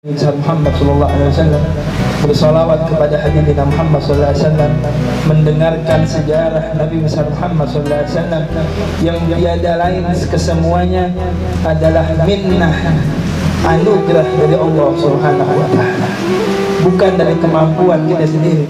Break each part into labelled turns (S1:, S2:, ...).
S1: Muhammad sallallahu alaihi wasallam, bersolawat kepada Habibina Muhammad sallallahu alaihi wasallam, mendengarkan sejarah Nabi besar Muhammad sallallahu alaihi wasallam yang tiada lain kesemuanya adalah minnah, anugerah dari Allah Subhanahu wa taala, bukan dari kemampuan kita sendiri.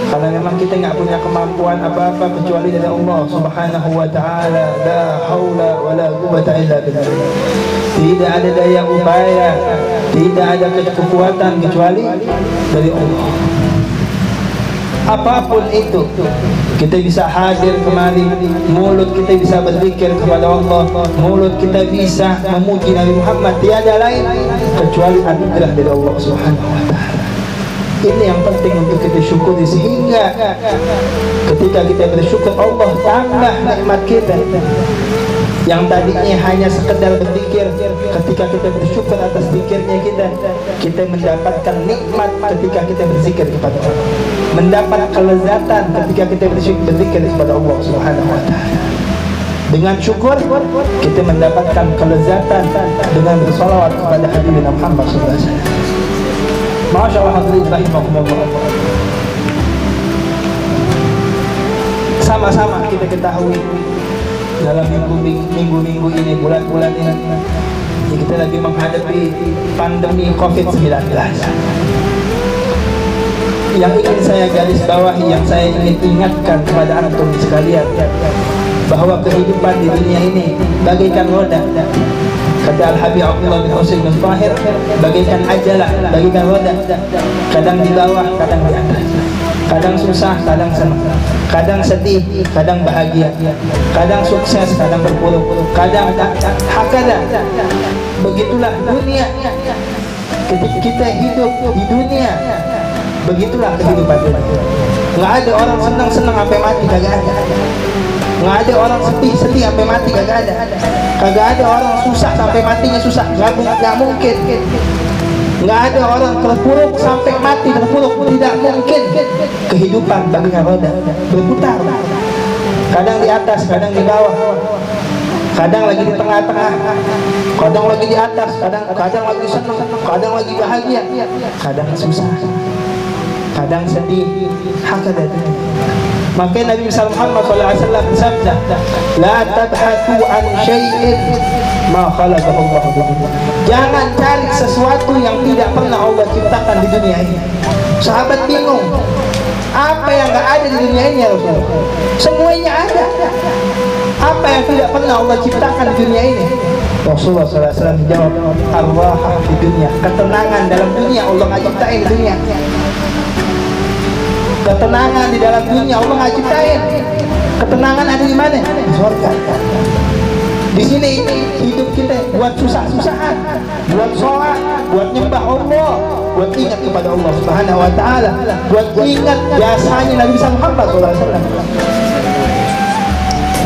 S1: Karena memang kita nggak punya kemampuan apa-apa kecuali dari Allah Subhanahu wa taala. La haula wala quwwata illa billah. Tidak ada daya upaya, tidak ada kekuatan kecuali dari Allah. Apapun itu, kita bisa hadir kemari, mulut kita bisa berzikir kepada Allah, mulut kita bisa memuji Nabi Muhammad, tiada lain kecuali anugerah dari Allah Subhanahu wa taala. Ini yang penting untuk kita syukuri, sehingga ketika kita bersyukur Allah tambah nikmat kita. Yang tadinya hanya sekedar berzikir, ketika kita bersyukur atas zikirnya kita mendapatkan nikmat ketika kita berzikir kepada Allah, mendapat kelezatan ketika kita berzikir kepada Allah Subhanahu wa taala. Dengan syukur kita mendapatkan kelezatan dengan bersolawat kepada Habibina Muhammad sallallahu alaihi wasallam. Masya Allah, hadirin rahimakumullah. Sama-sama kita ketahui dalam minggu-minggu ini, bulan-bulan ini, kita lagi menghadapi pandemi COVID-19. Yang ingin saya garis bawahi, yang saya ingin ingatkan kepada antum sekalian, bahwa kehidupan di dunia ini bagaikan roda. Kata Al-Habib Abdullah bin Husain bin Tahir, bagaikan ajalah, bagaikan roda, kadang di bawah, kadang di atas, kadang susah, kadang senang, kadang sedih, kadang bahagia, kadang sukses, kadang berpuruk, kadang hakada. Begitulah dunia. Ketika kita hidup di dunia, begitulah kehidupan dunia. Nggak ada orang senang-senang sampai mati, kagak ada. Nggak ada orang sedih-sedih sampai mati, kagak ada. Kagak ada orang susah sampai matinya susah, nggak mungkin. Nggak ada orang terpuruk sampai mati terpuruk, tidak mungkin. Kehidupan bagaikan roda, berputar. Kadang di atas, kadang di bawah, kadang lagi di tengah-tengah, kadang lagi di atas, kadang lagi senang, kadang lagi bahagia, kadang susah, kadang sedih. Hakada. Maka Nabi Muhammad SAW bersabda, la tabhathu an syai'in ma khalaqahu Allah. Jangan cari sesuatu yang tidak pernah Allah ciptakan di dunia ini. Sahabat bingung, apa yang nggak ada di dunia ini ya Rasulullah? Semuanya ada. Apa yang tidak pernah Allah ciptakan di dunia ini? Rasulullah SAW menjawab, ar-raha di dunia, ketenangan dalam dunia Allah nggak ciptain di dunia. Ketenangan di dalam dunia Allah nggak ciptain. Ketenangan ada di mana? Di surga. Di sini hidup kita buat susah-susahan, buat sholat, buat nyembah Allah, buat ingat kepada Allah Subhanahu wa taala, buat ingat jasanya Nabi Muhammad SAW.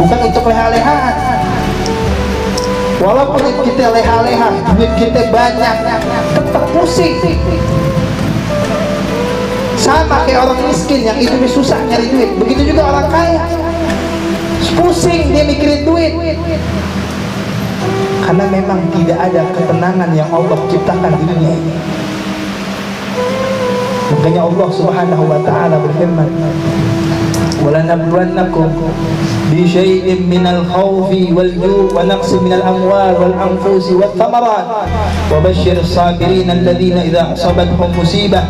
S1: Bukan untuk leha-lehaan. Walaupun kita leha-leha, duit kita banyak, tetap pusing. Sama kayak orang miskin yang hidupnya susah nyari duit, begitu juga orang kaya, pusing dia mikirin duit. Karena memang tidak ada ketenangan yang Allah ciptakan di dunia ini. Makanya Allah Subhanahu wa taala berfirman, وَلَنَبْلُوَنَّكُمْ بِشَيْءٍ مِّنَ الْخَوْفِ وَالْجُوعِ وَنَقْصٍ مِّنَ الْأَمْوَالِ وَالْأَنفُسِ وَالثَّمَرَاتِ وَبَشِّرِ الصَّابِرِينَ الَّذِينَ إِذَا أَصَابَتْهُمْ مُصِيبَةٌ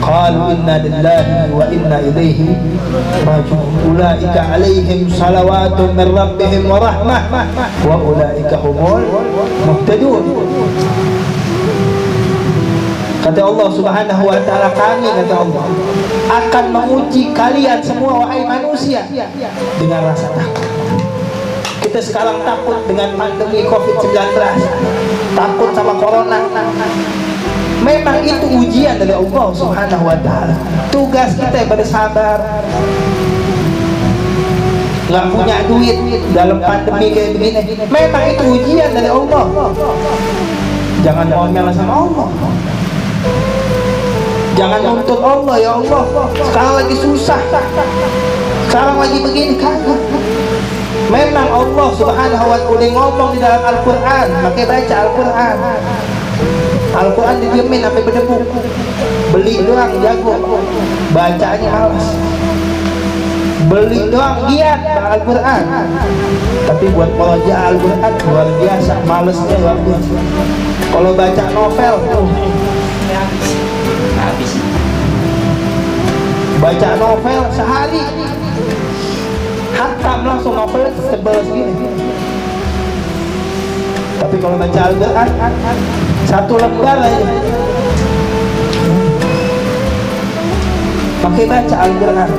S1: قَالُوا إِنَّا لِلَّهِ وَإِنَّا إِلَيْهِ رَاجِعُونَ أُولَٰئِكَ عَلَيْهِمْ صَلَوَاتٌ مِّن رَّبِّهِمْ وَرَحْمَةٌ وَأُولَٰئِكَ هُمُ الْمُهْتَدُونَ. Kata Allah Subhanahu wa taala, kami, kata Allah, akan menguji kalian semua wahai manusia dengan rasa takut. Kita sekarang takut dengan pandemi COVID-19, takut sama corona. Memang itu ujian dari Allah Subhanahu wa taala. Tugas kita bersabar. Nggak punya duit dalam pandemi kayak begini, memang itu ujian dari Allah. Jangan ngomel sama Allah. Jangan nuntut Allah, ya Allah sekarang lagi susah, sekarang lagi begini kan. Memang Allah Subhanahu wa ta'ala ngomong di dalam Al-Quran, makanya baca Al-Quran. Al-Quran didiemin sampai berdebu. Beli doang jago, bacanya malas. Beli doang giat Al-Quran, tapi buat pelajar Al-Quran luar biasa, malesnya luar biasa. Kalau baca novel habis. Baca novel sehari hatam langsung, novel tebal segini. Tapi kalau baca Al-Quran satu lembar aja. Pakai baca Al-Quran.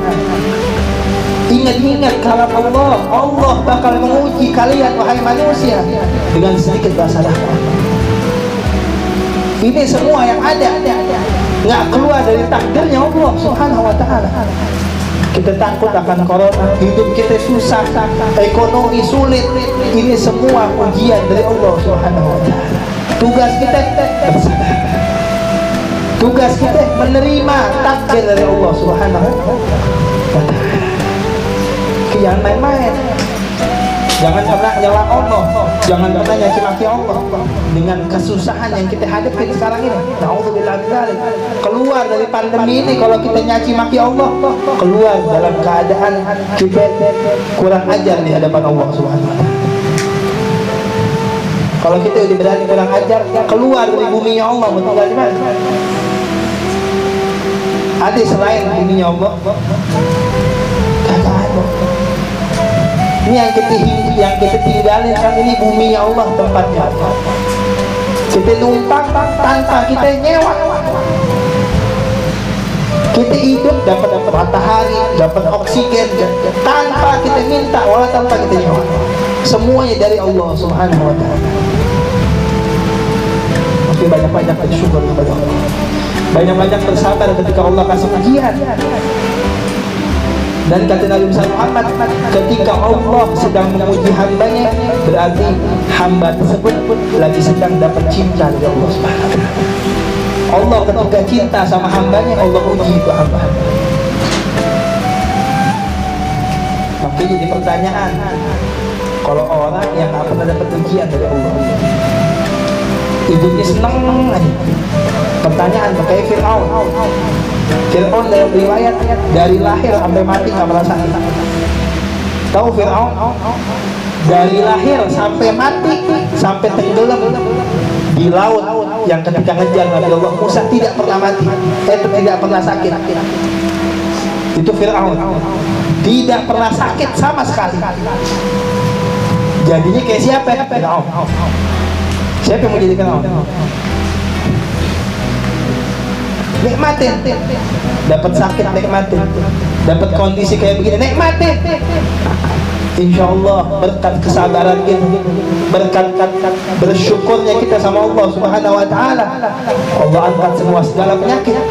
S1: Ingat-ingat kalam Allah. Allah bakal menguji kalian wahai manusia dengan sedikit bahasa dakwah. Ini semua yang ada nggak keluar dari takdirnya Allah Subhanahu wa ta'ala. Kita takut akan corona, hidup kita susah, ekonomi sulit. Ini semua ujian dari Allah Subhanahu wa ta'ala. Tugas kita bersabar. Tugas kita menerima takdir dari Allah Subhanahu wa ta'ala. Jangan main-main, jangan pernah nyela Allah, jangan pernah nyaci maki Allah dengan kesusahan yang kita hadapi sekarang ini. Na'udzubillah min dzalik. Keluar dari pandemi ini kalau kita nyaci maki Allah, keluar dalam keadaan kita kurang ajar di hadapan Allah Subhanahu wa ta'ala. Kalau kita udah berani kurang ajar, keluar dari buminya Allah, mau tinggal di mana? Ada selain buminya Allah? Kagak ada. Ini yang kita tinggalin kan, ini buminya Allah tempatnya. Kita numpang tanpa kita nyewa. Kita hidup dapat matahari, dapat oksigen tanpa kita minta, wala tanpa kita nyewa. Semuanya dari Allah Subhanahu wa ta'ala. Mesti banyak-banyak bersyukur kepada Allah. Banyak-banyak bersabar ketika Allah kasih ujian. Dan kata Nabi Muhammad, ketika Allah sedang menguji hambanya, berarti hamba tersebut lagi sedang dapat cinta dari Allah Subhanahu wa ta'ala. Allah ketika cinta sama hambanya, Allah uji itu hamba. Maka jadi pertanyaan, kalau orang yang gak pernah dapat ujian dari Allah, hidupnya senang aja. Pertanyaan, kayak Fir'aun. Fir'aun dalam riwayat dari lahir sampai mati nggak merasakan. Tahu Fir'aun? Dari lahir sampai mati, sampai tenggelam di laut yang ketika ngejar Nabi Allah Musa tidak pernah mati, itu tidak pernah sakit. Itu Fir'aun, tidak pernah sakit sama sekali. Jadinya kayak siapa ya? Fir'aun. Siapa yang mau jadi Fir'aun? Nikmatin, dapat sakit nikmatin, dapat kondisi kayak begini nikmatin. Insya Allah berkat kesabaran kita, berkat bersyukurnya kita sama Allah Subhanahu wa ta'ala, Allah angkat semua segala penyakit,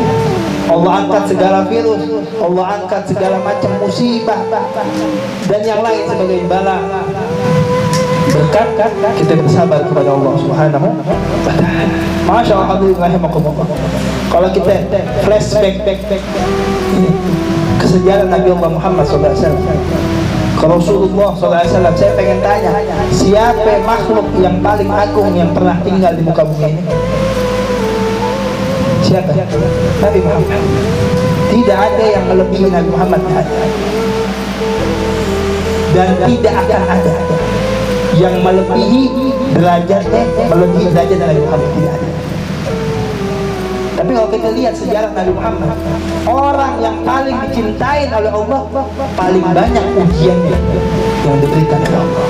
S1: Allah angkat segala virus, Allah angkat segala macam musibah dan yang lain sebagai bala. Berkat kita bersabar kepada Allah Subhanahu wa ta'ala. Masya Allah, rahimakumullah. Kalau kita flashback ke sejarah Nabi Allah Muhammad SAW, ke Rasulullah SAW, saya pengen tanya, siapa makhluk yang paling agung yang pernah tinggal di muka bumi ini? Siapa? Nabi Muhammad. Tidak ada yang melebihi Nabi Muhammad, dan tidak akan ada yang melebihi derajatnya, melebihi derajat Nabi Muhammad, tidak ada. Tapi kalau kita lihat sejarah Nabi Muhammad, orang yang paling dicintai oleh Allah, paling banyak ujiannya yang diberikan oleh Allah.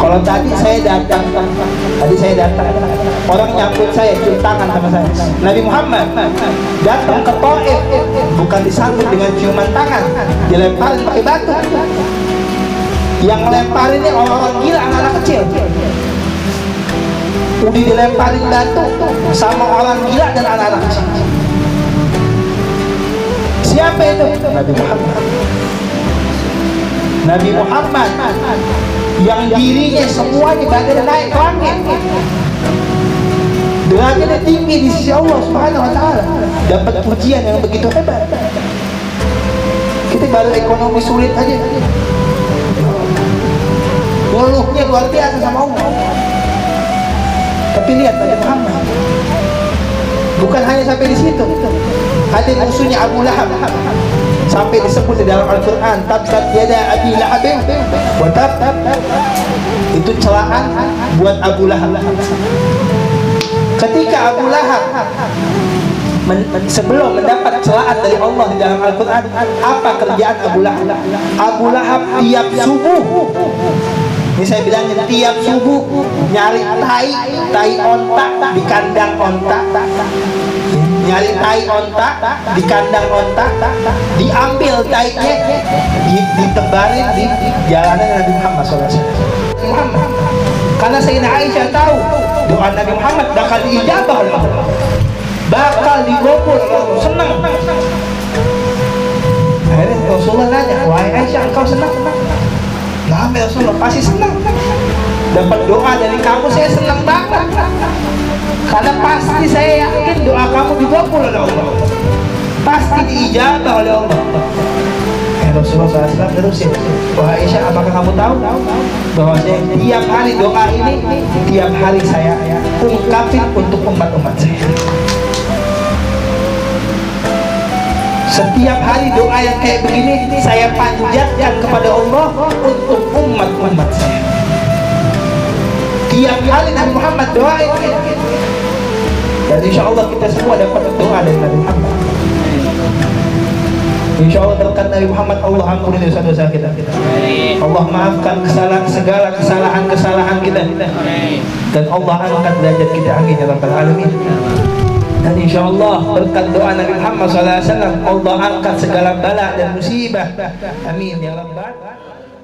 S1: Kalau tadi saya datang, orang nyambut saya, cium tangan sama saya. Nabi Muhammad datang ke Taif, bukan disambut dengan ciuman tangan, dilemparin pakai batu. Yang lemparin ini orang-orang gila, anak-anak kecil. Udah dilemparin batu sama orang gila dan anak-anak kecil. Siapa itu? Nabi Muhammad. Nabi Muhammad yang dirinya semuanya badannya naik ke langit, derajatnya tinggi di sisi Allah Subhanahu wa ta'ala, dapat pujian yang begitu hebat. Kita baru ekonomi sulit aja, ngeluhnya luar biasa sama Allah. Tapi lihat Nabi Muhammad, bukan hanya sampai di situ. Ada musuhnya Abu Lahab, sampai disebut di dalam Al-Quran, tabbat yada Abi Lahab wa tab. Itu celaan buat Abu Lahab. Ketika Abu Lahab sebelum mendapat celaan dari Allah di dalam Al-Quran, apa kerjaan Abu Lahab? Abu Lahab tiap subuh, ini saya bilangin, tiap subuh nyari tai onta di kandang onta, nyari tai onta di kandang onta, diambil tainya, ditebarin di jalanan Nabi Muhammad SAW. Karena Sayyidina Aisyah tahu doa Nabi Muhammad bakal diijabah oleh Allah, bakal dikabul oleh Allah. Senang. Akhirnya Rasulullah nanya, wahai Aisyah, engkau senang? Nah, Rasulullah pasti senang. Dapat doa dari kamu, saya senang banget. Karena pasti saya yakin doa kamu dikabul oleh Allah, pasti diijabah oleh Allah. Rasulullah SAW terusin, wahai Aisyah, apakah kamu tahu bahwa saya tiap hari doa ini, tiap hari saya ungkapin untuk umat-umat saya. Setiap hari doa yang kayak begini saya panjatkan kepada Allah untuk umat-umat saya. Tiap hari Nabi Muhammad doain, dan insya Allah kita semua dapat doa dari Nabi Muhammad. Insya Allah berkat Nabi Muhammad, Allah ampuni dosa-dosa kita. Allah maafkan segala kesalahan kita, dan Allah angkat derajat kita. Amin ya rabbal alamin. Dan insya Allah berkat doa Nabi Muhammad SAW, Allah angkat segala bala dan musibah. Amin ya rabbal alamin.